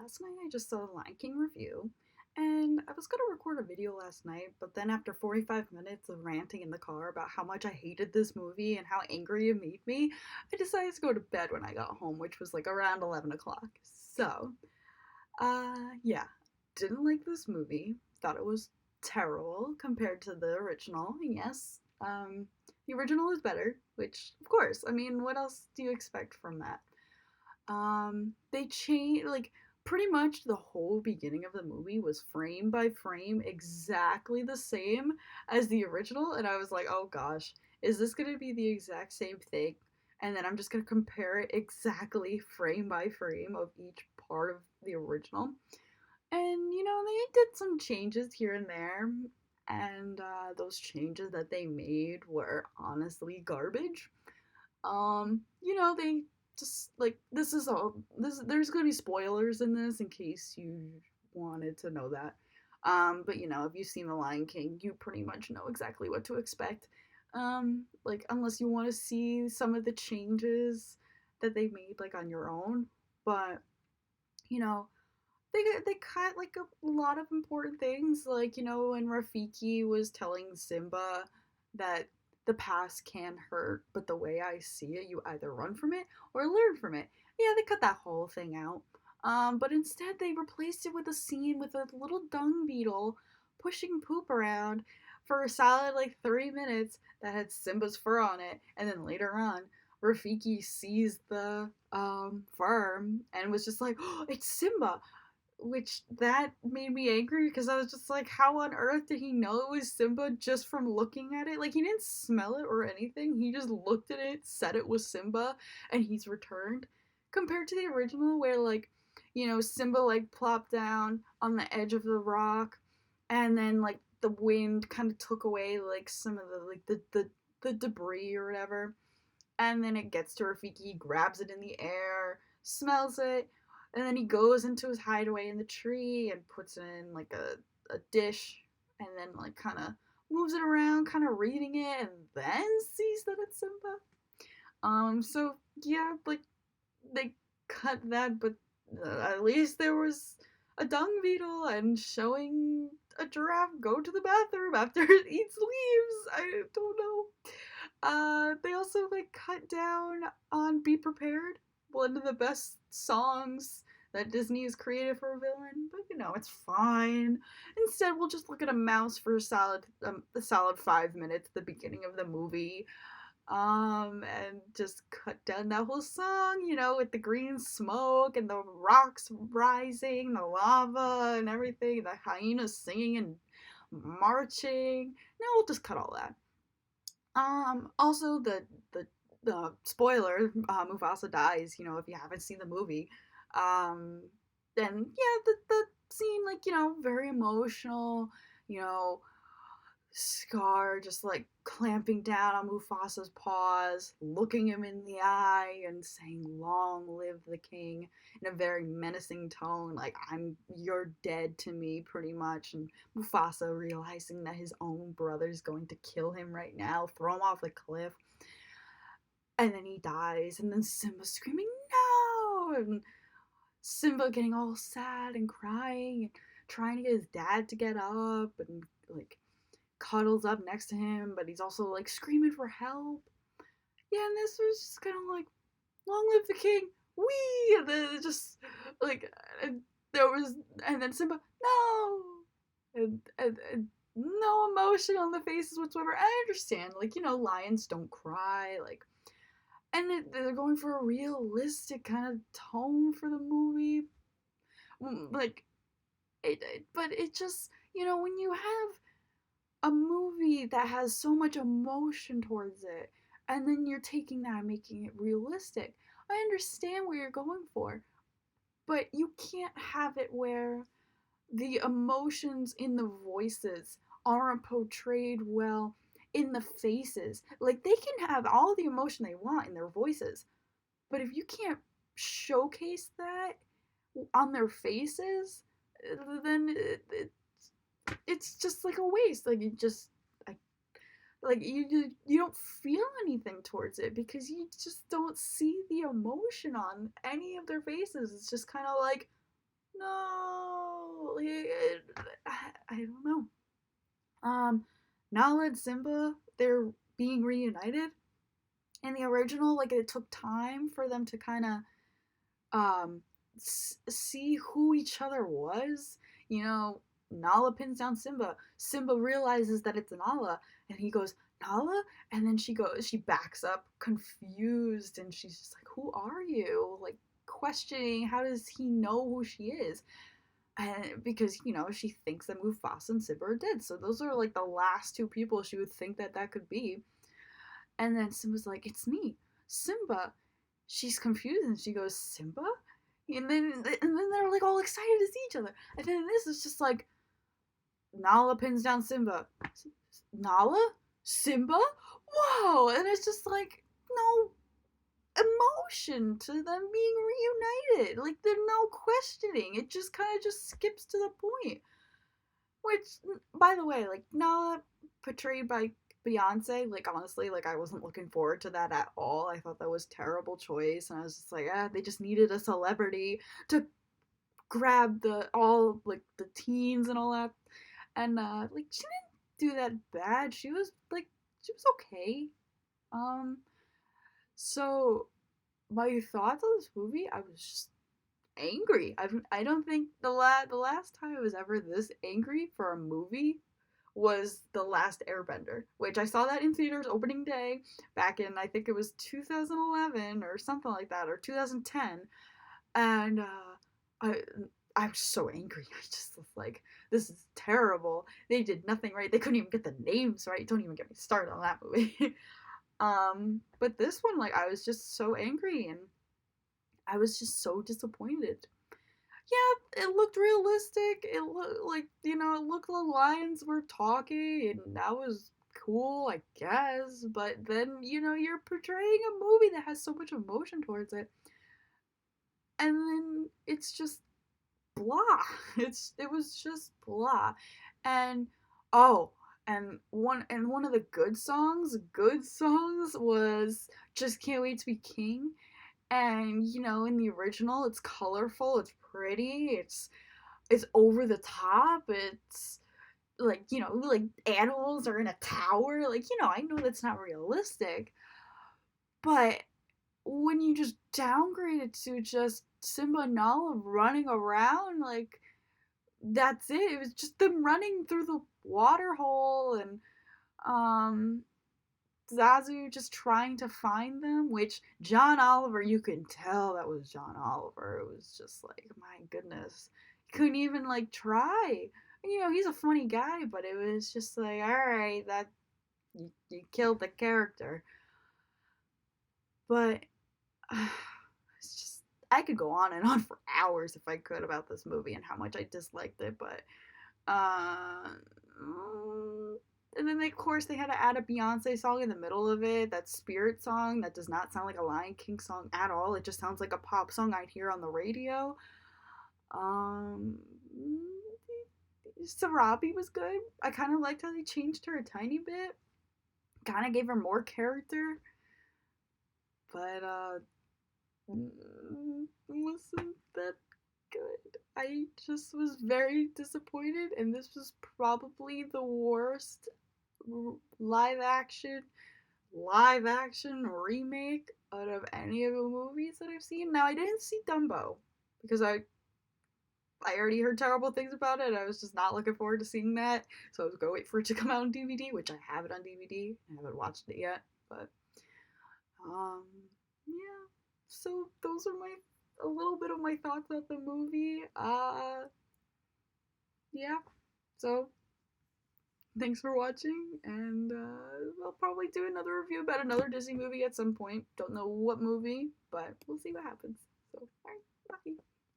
last night I just saw the Lion King review, and I was gonna record a video last night, but then after 45 minutes of ranting in the car about how much I hated this movie and how angry it made me, I decided to go to bed when I got home, which was like around 11 o'clock. Yeah, didn't like this movie, thought it was terrible compared to the original, and yes, the original is better, which, of course, I mean, what else do you expect from that? They changed, like, pretty much the whole beginning of the movie was frame by frame exactly the same as the original, and I was like, oh gosh, is this gonna be the exact same thing? And then I'm just gonna compare it exactly frame by frame of each part of the original. And they did some changes here and there, and those changes that they made were honestly garbage. They just like this is all this there's gonna be spoilers in this in case you wanted to know that. But if you've seen The Lion King, you pretty much know exactly what to expect. Like unless you want to see some of the changes that they made like on your own. But you know, they cut like a lot of important things, like when Rafiki was telling Simba that the past can hurt, but the way I see it, you either run from it or learn from it. Yeah, they cut that whole thing out. But instead they replaced it with a scene with a little dung beetle pushing poop around for a solid like 3 minutes that had Simba's fur on it, and then later on Rafiki sees the farm and was just like, oh, it's Simba, which that made me angry because I was just like, how on earth did he know it was Simba just from looking at it? Like, he didn't smell it or anything. He just looked at it, said it was Simba, and he's returned. Compared to the original, where, like, Simba, like, plopped down on the edge of the rock, and then, like, the wind kind of took away, like, some of the, like, the debris or whatever. And then it gets to Rafiki, he grabs it in the air, smells it, and then he goes into his hideaway in the tree and puts it in like a dish, and then like kind of moves it around, kind of reading it, and then sees that it's Simba. So yeah, like they cut that, but at least there was a dung beetle and showing a giraffe go to the bathroom after it eats leaves. I don't know. They also like cut down on "Be Prepared," one of the best songs that Disney has created for a villain. But it's fine. Instead, we'll just look at a mouse for a solid 5 minutes at the beginning of the movie, and just cut down that whole song. With the green smoke and the rocks rising, the lava and everything, the hyenas singing and marching. No, we'll just cut all that. Also the spoiler, Mufasa dies. If you haven't seen the movie, um, then yeah, the scene, like, very emotional. You know, Scar just like clamping down on Mufasa's paws, looking him in the eye, and saying, "Long live the king," in a very menacing tone, like you're dead to me, pretty much. And Mufasa realizing that his own brother's going to kill him right now, throw him off the cliff, and then he dies, and then Simba screaming, "No!" and Simba getting all sad and crying and trying to get his dad to get up and like cuddles up next to him, but he's also like screaming for help. Yeah, and this was just kind of like, "Long live the king!" Wee, and then it just like, and there was, and then Simba, "No," and no emotion on the faces whatsoever. I understand, like, lions don't cry, like, and they're going for a realistic kind of tone for the movie, like but it just, when you have a movie that has so much emotion towards it, and then you're taking that and making it realistic. I understand what you're going for, but you can't have it where the emotions in the voices aren't portrayed well in the faces. Like, they can have all the emotion they want in their voices, but if you can't showcase that on their faces, then it's just like a waste. Like, it just, like, you don't feel anything towards it because you just don't see the emotion on any of their faces. It's just kind of like, No, I don't know. Nala and Simba, they're being reunited. In the original, like it took time for them to kind of see who each other was. You know, Nala pins down Simba. Simba realizes that it's Nala, and he goes, Nala? And then she backs up, confused, and she's just like, who are you? Like, questioning, how does he know who she is? And because, she thinks that Mufasa and Simba are dead. So those are like the last two people she would think that that could be. And then Simba's like, it's me, Simba. She's confused and she goes, Simba? And then they're like all excited to see each other. And then this is just like Nala pins down Simba. Nala? Simba? Whoa! And it's just like no emotion to them being reunited. Like there's no questioning. It just kind of just skips to the point. Which, by the way, like Nala portrayed by Beyonce, like honestly, like I wasn't looking forward to that at all. I thought that was a terrible choice, and I was just like, they just needed a celebrity to grab the teens and all that, and like she didn't do that bad. She was okay. Um, so my thoughts on this movie, I was just angry. I don't think the last time I was ever this angry for a movie was The Last Airbender, which I saw that in theaters opening day back in, I think it was 2011 or something like that, or 2010, and I I was so angry. I just was like, this is terrible. They did nothing right. They couldn't even get the names right. Don't even get me started on that movie. But this one, like, I was just so angry and I was just so disappointed. Yeah, it looked realistic. It looked like, it looked like the lions were talking, and that was cool, I guess. But then, you're portraying a movie that has so much emotion towards it, and then it's just blah. It was just blah, and oh, and one of the good songs was "Just Can't Wait to Be King." And in the original, it's colorful, it's pretty, it's over the top, it's like like animals are in a tower, like I know that's not realistic, but when you just downgrade it to just Simba and Nala running around, like that's it. It was just them running through the water hole and um Zazu just trying to find them, which John Oliver, you can tell that was John Oliver. It was just like, my goodness. He couldn't even like try. He's a funny guy, but it was just like, all right, that you killed the character. But it's just I could go on and on for hours if I could about this movie and how much I disliked it, but uh and then of course they had to add a Beyonce song in the middle of it. That Spirit song that does not sound like a Lion King song at all. It just sounds like a pop song I'd hear on the radio. Um, Sarabi was good. I kind of liked how they changed her a tiny bit. Kind of gave her more character, but wasn't that good. I just was very disappointed, and this was probably the worst live action remake out of any of the movies that I've seen. Now I didn't see Dumbo because I already heard terrible things about it. I was just not looking forward to seeing that, so I was gonna wait for it to come out on DVD, which I have it on DVD. I haven't watched it yet, but um, yeah. So those are my a little bit of my thoughts about the movie. Yeah. So thanks for watching, and I'll probably do another review about another Disney movie at some point. Don't know what movie, but we'll see what happens.